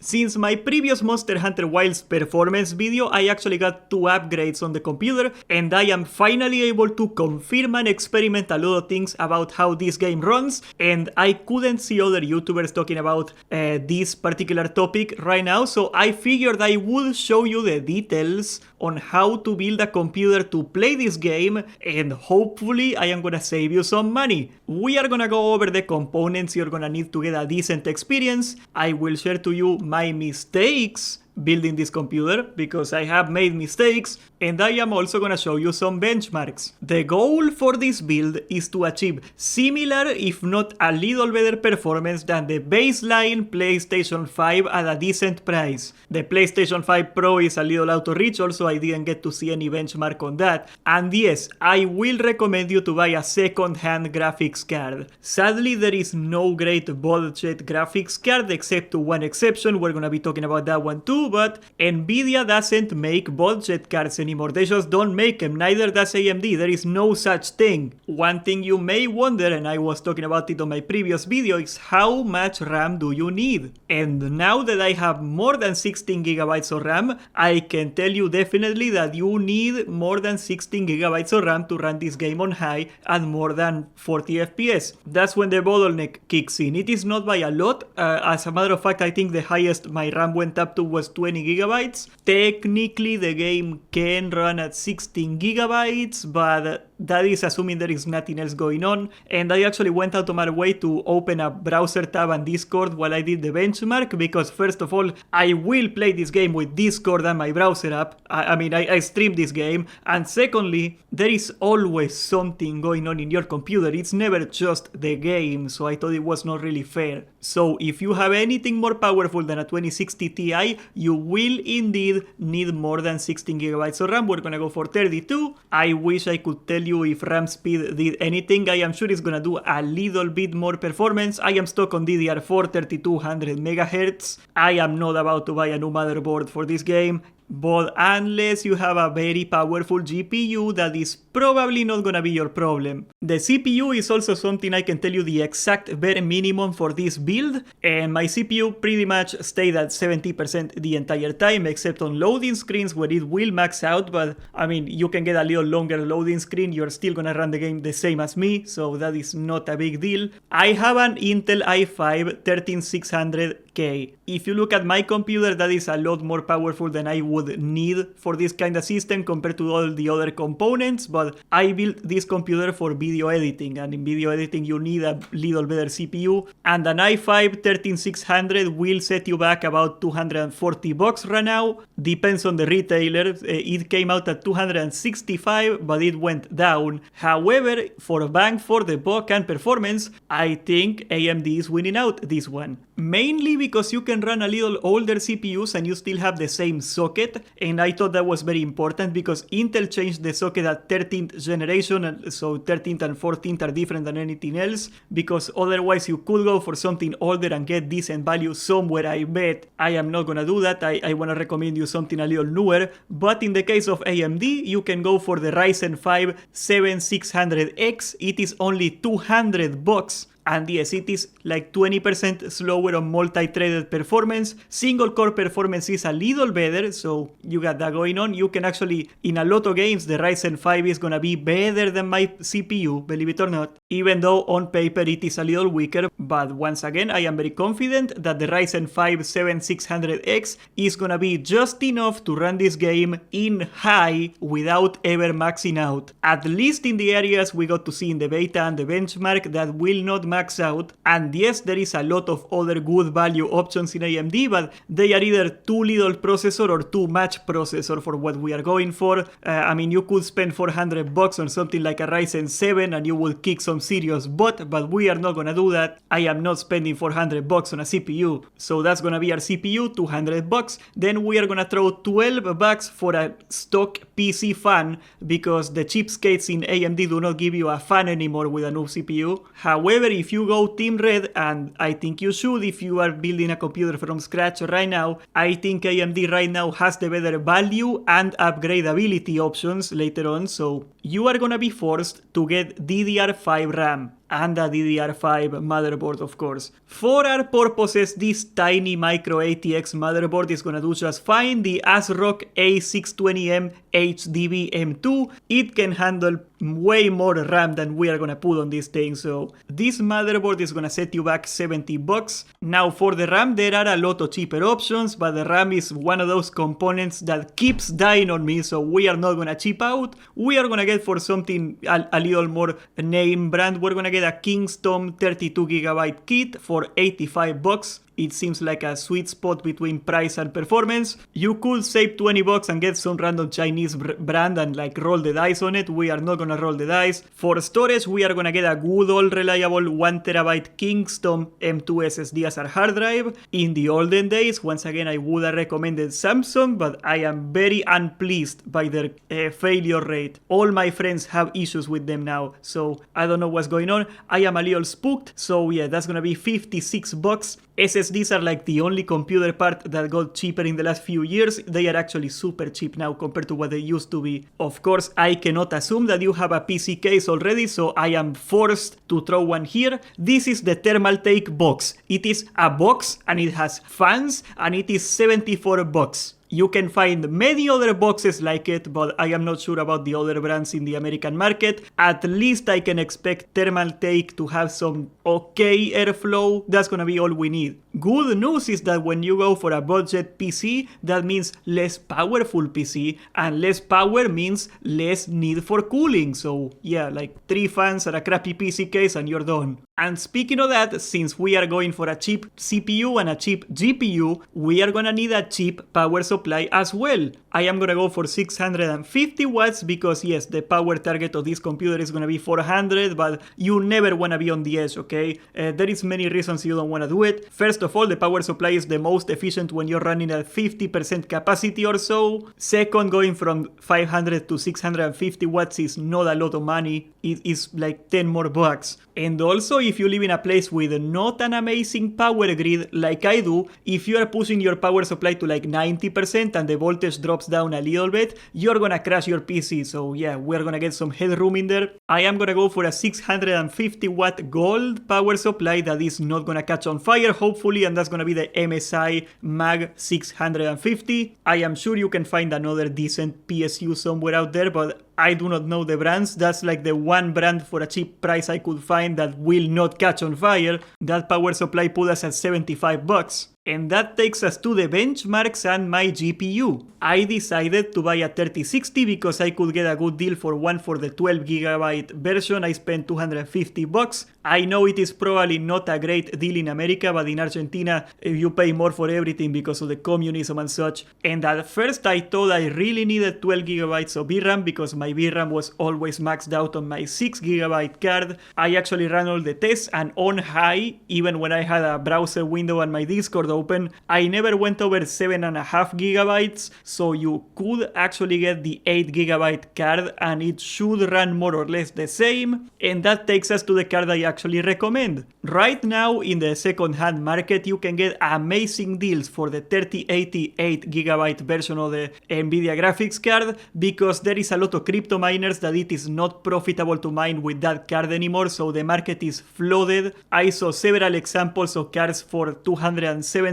Since my previous Monster Hunter Wilds performance video, I actually got 2 upgrades on the computer, and I am finally able to confirm and experiment a lot of things about how this game runs, and I couldn't see other YouTubers talking about this particular topic right now, so I figured I would show you the details on how to build a computer to play this game, and hopefully I am gonna save you some money. We are gonna go over the components you're gonna need to get a decent experience. I will share to you my mistakes building this computer, because I have made mistakes, and I am also gonna show you some benchmarks. The goal for this build is to achieve similar, if not a little better performance than the baseline PlayStation 5 at a decent price. The PlayStation 5 Pro is a little out of reach, also I didn't get to see any benchmark on that. And yes, I will recommend you to buy a second-hand graphics card. Sadly, there is no great budget graphics card except to one exception. We're gonna be talking about that one too. But Nvidia doesn't make budget cards anymore. They just don't make them. Neither does AMD. There is no such thing. One thing you may wonder, and I was talking about it on my previous video, is how much RAM do you need? And now that I have more than 16 gigabytes of RAM, I can tell you definitely that you need more than 16 gigabytes of RAM to run this game on high at more than 40 FPS. That's when the bottleneck kicks in. It is not by a lot. As a matter of fact, I think the highest my RAM went up to was 20 gigabytes. Technically, the game can run at 16 gigabytes, but that is assuming there is nothing else going on. And I actually went out of my way to open a browser tab and Discord while I did the benchmark, because first of all, I will play this game with Discord and my browser app. I stream this game. And secondly, there is always something going on in your computer. It's never just the game, so I thought it was not really fair. So if you have anything more powerful than a 2060 Ti, you will indeed need more than 16 gigabytes of RAM. We're gonna go for 32. I wish I could tell you if RAM speed did anything. I am sure it's gonna do a little bit more performance. I am stuck on DDR4 3200 MHz. I am not about to buy a new motherboard for this game. But unless you have a very powerful GPU, that is probably not gonna be your problem. The CPU is also something I can tell you the exact bare minimum for this build, and my CPU pretty much stayed at 70% the entire time, except on loading screens where it will max out. But I mean, you can get a little longer loading screen, you're still gonna run the game the same as me, so that is not a big deal. I have an Intel i5 13600K. If you look at my computer, that is a lot more powerful than I would need for this kind of system compared to all the other components, but I built this computer for video editing, and in video editing you need a little better CPU, and an i5 13600 will set you back about $240 right now. Depends on the retailer. It came out at $265, but it went down. However, for bang for the buck and performance, I think AMD is winning out this one. Mainly because you can run a little older CPUs and you still have the same socket, and I thought that was very important because Intel changed the socket at 13th generation, and so 13th and 14th are different than anything else, because otherwise you could go for something older and get decent value somewhere. I bet I am not gonna do that. I wanna recommend you something a little newer, but in the case of AMD, you can go for the Ryzen 5 7600X. It is only $200. And yes, it is like 20% slower on multi-threaded performance. Single core performance is a little better, so you got that going on. You can actually, in a lot of games, the Ryzen 5 is gonna be better than my CPU, believe it or not. Even though on paper it is a little weaker, but once again, I am very confident that the Ryzen 5 7600X is gonna be just enough to run this game in high without ever maxing out. At least in the areas we got to see in the beta and the benchmark that will not max out. And yes, there is a lot of other good value options in AMD, but they are either too little processor or too much processor for what we are going for. I mean, you could spend $400 on something like a Ryzen 7 and you will kick some serious butt, but we are not gonna do that. I am not spending $400 on a CPU, so that's gonna be our CPU, $200. Then we are gonna throw $12 for a stock PC fan, because the cheapskates in AMD do not give you a fan anymore with a new CPU. However, if you go Team Red, and I think you should if you are building a computer from scratch right now, I think AMD right now has the better value and upgradability options later on, so you are gonna be forced to get DDR5 RAM. and a DDR5 motherboard, of course. For our purposes, this tiny micro ATX motherboard is gonna do just fine. The ASRock A620M HDB M2, it can handle way more RAM than we are gonna put on this thing, so this motherboard is gonna set you back $70. Now for the RAM, there are a lot of cheaper options, but the RAM is one of those components that keeps dying on me, so we are not gonna cheap out. We are gonna get for something a little more name brand, we're gonna get a Kingston 32GB kit for $85. It seems like a sweet spot between price and performance. You could save $20 and get some random Chinese brand and like roll the dice on it. We are not gonna roll the dice. For storage, we are gonna get a good old reliable 1TB Kingston M2 SSD as our hard drive. In the olden days, once again, I would have recommended Samsung, but I am very unpleased by their failure rate. All my friends have issues with them now, so I don't know what's going on. I am a little spooked, so yeah, that's gonna be $56. SSDs are like the only computer part that got cheaper in the last few years. They are actually super cheap now compared to what they used to be. Of course, I cannot assume that you have a PC case already, so I am forced to throw one here. This is the Thermaltake box. It is a box and it has fans and it is $74. You can find many other boxes like it, but I am not sure about the other brands in the American market. At least I can expect Thermaltake to have some okay airflow. That's gonna be all we need. Good news is that when you go for a budget PC, that means less powerful PC, and less power means less need for cooling. So yeah, like 3 fans and a crappy PC case and you're done. And speaking of that, since we are going for a cheap CPU and a cheap GPU, we are gonna need a cheap power supply as well. I am gonna go for 650 watts because yes, the power target of this computer is gonna be 400, but you never wanna be on the edge, okay? There is many reasons you don't wanna do it. First of all, the power supply is the most efficient when you're running at 50% capacity or so. Second, going from 500 to 650 watts is not a lot of money. It is like 10 more bucks. And also, if you live in a place with not an amazing power grid like I do, if you are pushing your power supply to like 90% and the voltage drops down a little bit, you're gonna crash your PC. So yeah, we're gonna get some headroom in there. I am gonna go for a 650 watt gold power supply that is not gonna catch on fire, hopefully, and that's gonna be the MSI Mag 650. I am sure you can find another decent PSU somewhere out there, but I do not know the brands. That's like the one brand for a cheap price I could find that will not catch on fire. That power supply put us at $75. And that takes us to the benchmarks and my GPU. I decided to buy a 3060 because I could get a good deal for one for the 12GB version. I spent $250. I know it is probably not a great deal in America, but in Argentina you pay more for everything because of the communism and such. And at first I thought I really needed 12GB of VRAM because my VRAM was always maxed out on my 6GB card. I actually ran all the tests and on high, even when I had a browser window and my Discord open, I never went over 7.5GB, so you could actually get the 8GB card and it should run more or less the same. And that takes us to the card I actually recommend. Right now in the second-hand market you can get amazing deals for the 3080 8GB version of the Nvidia graphics card because there is a lot of crypto miners that it is not profitable to mine with that card anymore, so the market is flooded. I saw several examples of cards for $270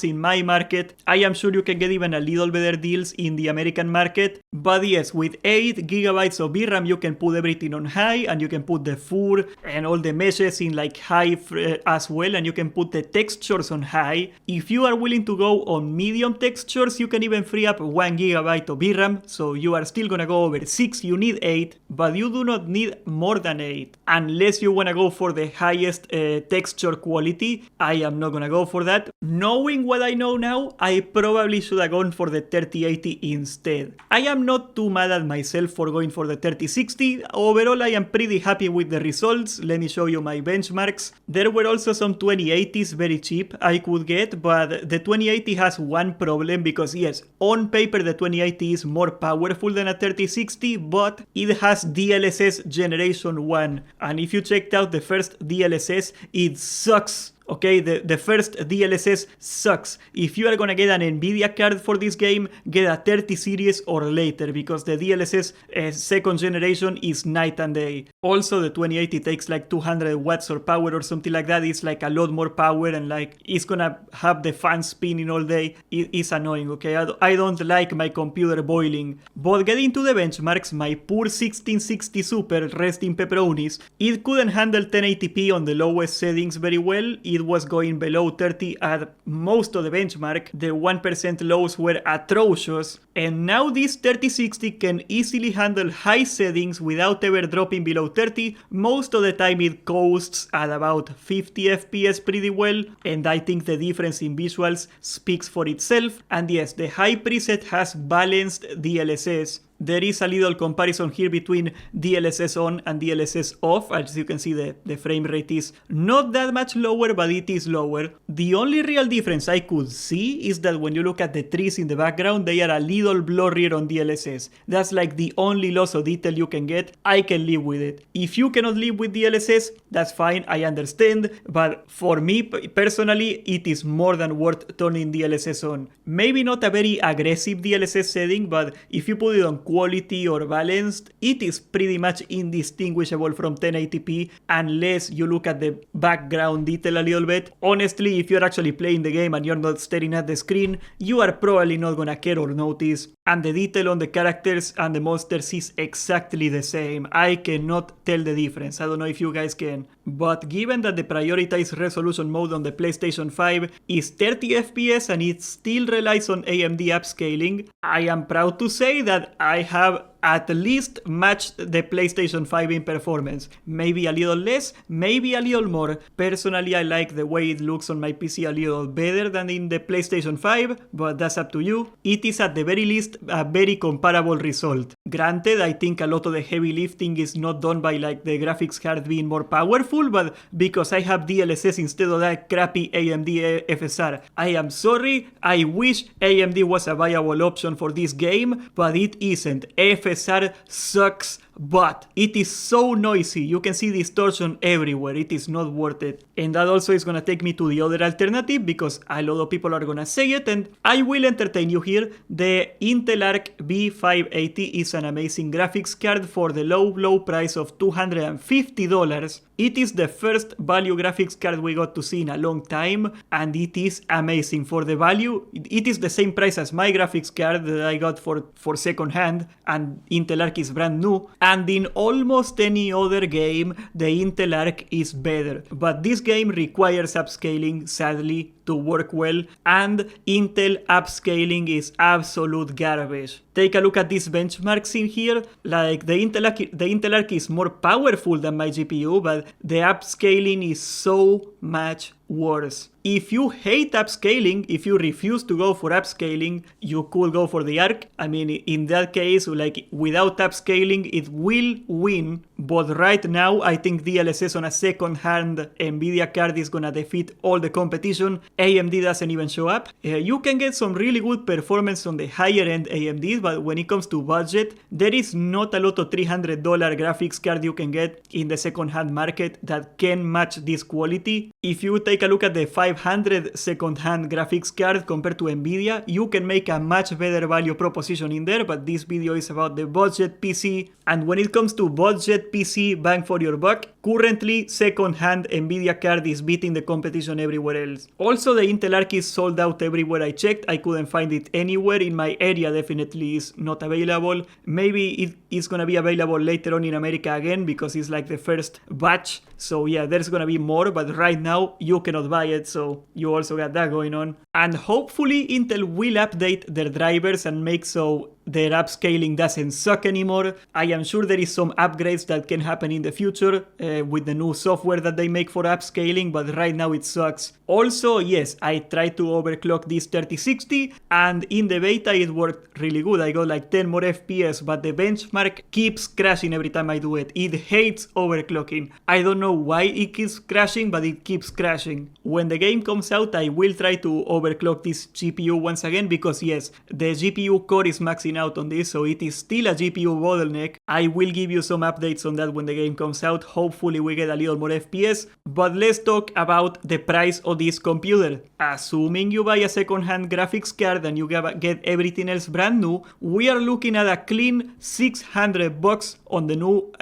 in my market. I am sure you can get even a little better deals in the American market, but yes, with 8GB of VRAM you can put everything on high and you can put the FUR and all the meshes in like high as well, and you can put the textures on high. If you are willing to go on medium textures, you can even free up 1GB of VRAM, so you are still gonna go over 6, you need 8, but you do not need more than 8 unless you wanna go for the highest texture quality. I am not gonna go for that. Knowing what I know now, I probably should have gone for the 3080 instead. I am not too mad at myself for going for the 3060. Overall, I am pretty happy with the results. Let me show you my benchmarks. There were also some 2080s very cheap I could get, but the 2080 has one problem because yes, on paper the 2080 is more powerful than a 3060, but it has DLSS generation 1. And if you checked out the first DLSS, it sucks Okay, the first DLSS sucks. If you are gonna get an Nvidia card for this game, get a 30 series or later, because the DLSS second generation is night and day. Also, the 2080 takes like 200 watts or power or something like that. It's like a lot more power, and like it's gonna have the fan spinning all day. It's annoying, okay? I don't like my computer boiling. But getting to the benchmarks, my poor 1660 Super, rest in pepperonis, it couldn't handle 1080p on the lowest settings very well. It was going below 30 at most of the benchmark. The 1% lows were atrocious. And now this 3060 can easily handle high settings without ever dropping below 30. Most of the time it coasts at about 50 FPS pretty well, and I think the difference in visuals speaks for itself. And yes, the high preset has balanced DLSS. There is a little comparison here between DLSS on and DLSS off. As you can see, the frame rate is not that much lower, but it is lower. The only real difference I could see is that when you look at the trees in the background, they are a little blurrier on DLSS. That's like the only loss of detail you can get. I can live with it. If you cannot live with DLSS, that's fine, I understand. But for me personally, it is more than worth turning DLSS on. Maybe not a very aggressive DLSS setting, but if you put it on quality or balanced, it is pretty much indistinguishable from 1080p unless you look at the background detail a little bit. Honestly, if you're actually playing the game and you're not staring at the screen, you are probably not gonna care or notice. And the detail on the characters and the monsters is exactly the same. I cannot tell the difference. I don't know if you guys can. But given that the prioritized resolution mode on the PlayStation 5 is 30 FPS and it still relies on AMD upscaling, I am proud to say that I have at least matched the PlayStation 5 in performance. Maybe a little less, maybe a little more. Personally, I like the way it looks on my PC a little better than in the PlayStation 5, but that's up to you. It is at the very least a very comparable result. Granted, I think a lot of the heavy lifting is not done by like the graphics card being more powerful, but because I have DLSS instead of that crappy AMD FSR. I am sorry, I wish AMD was a viable option for this game, but it isn't. FSR sucks, but it is so noisy. You can see distortion everywhere. It is not worth it. And that also is gonna take me to the other alternative, because a lot of people are gonna say it, and I will entertain you here. The Intel Arc B580 is an amazing graphics card for the low price of $250. It is the first value graphics card we got to see in a long time, and it is amazing for the value. It is the same price as my graphics card that I got for second hand, and Intel Arc is brand new. And in almost any other game, the Intel Arc is better. But this game requires upscaling, sadly, to work well, and Intel upscaling is absolute garbage. Take a look at these benchmarks in here. Like the Intel Arc is more powerful than my GPU, but the upscaling is so much worse. If you hate upscaling, if you refuse to go for upscaling, you could go for the Arc. I mean, in that case, like without upscaling, it will win. But right now, I think DLSS on a second-hand Nvidia card is gonna defeat all the competition. AMD doesn't even show up. You can get some really good performance on the higher-end AMDs, but when it comes to budget, there is not a lot of $300 graphics card you can get in the second-hand market that can match this quality. If you take a look at the 500 second-hand graphics card compared to Nvidia, you can make a much better value proposition in there, but this video is about the budget PC. And when it comes to budget PC bang for your buck, currently second-hand Nvidia card is beating the competition everywhere else. Also, the Intel Arc is sold out everywhere I checked. I couldn't find it anywhere. In my area definitely is not available. Maybe it is gonna be available later on in America again, because it's like the first batch. So yeah, there's gonna be more, but right now you cannot buy it, so you also got that going on. And hopefully Intel will update their drivers and make so their upscaling doesn't suck anymore. I am sure there is some upgrades that can happen in the future with the new software that they make for upscaling, but right now it sucks. Also, yes, I tried to overclock this 3060, and in the beta it worked really good. I got like 10 more FPS, but the benchmark keeps crashing every time I do it. It hates overclocking. I don't know know why it keeps crashing, but it keeps crashing. When the game comes out, I will try to overclock this GPU once again because yes, the GPU core is maxing out on this, so it is still a GPU bottleneck. I will give you some updates on that when the game comes out. Hopefully we get a little more FPS. But let's talk about the price of this computer. Assuming you buy a second-hand graphics card and you get everything else brand new, we are looking at a clean $600 on the new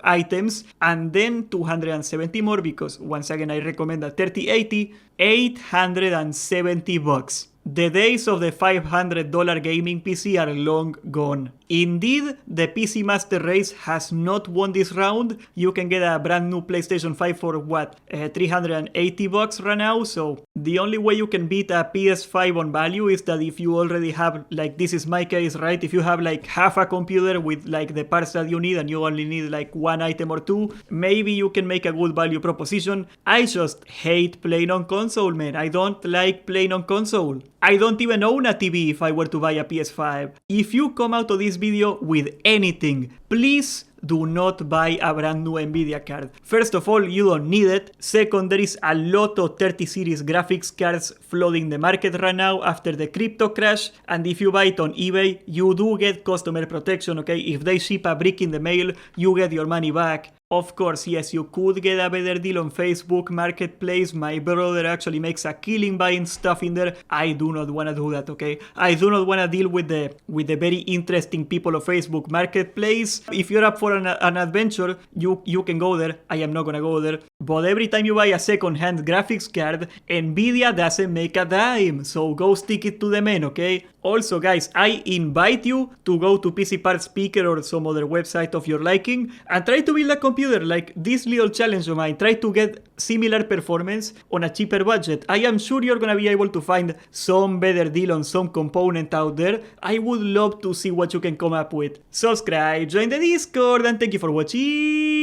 items, and then 270 more because once again I recommend a 3080, $870. The days of the $500 gaming PC are long gone. Indeed, the PC Master Race has not won this round. You can get a brand new PlayStation 5 for what, $380 right now. So the only way you can beat a PS5 on value is that if you already have, like this is my case, right? If you have like half a computer with like the parts that you need and you only need like one item or two, maybe you can make a good value proposition. I just hate playing on console, man. I don't like playing on console. I don't even own a TV if I were to buy a PS5. If you come out of this video with anything, please do not buy a brand new Nvidia card. First of all, you don't need it. Second, there is a lot of 30 series graphics cards flooding the market right now after the crypto crash. And if you buy it on eBay, you do get customer protection, okay? If they ship a brick in the mail, you get your money back. Of course, yes, you could get a better deal on Facebook Marketplace. My brother actually makes a killing buying stuff in there. I do not want to do that, okay? I do not want to deal with the very interesting people of Facebook Marketplace. If you're up for an adventure, you can go there. I am not gonna go there. But every time you buy a second-hand graphics card, Nvidia doesn't make a dime. So go stick it to the men, okay? Also, guys, I invite you to go to PC Parts Speaker or some other website of your liking and try to build a computer like this little challenge of mine. Try to get similar performance on a cheaper budget. I am sure you're gonna be able to find some better deal on some component out there. I would love to see what you can come up with. Subscribe, join the Discord, and thank you for watching.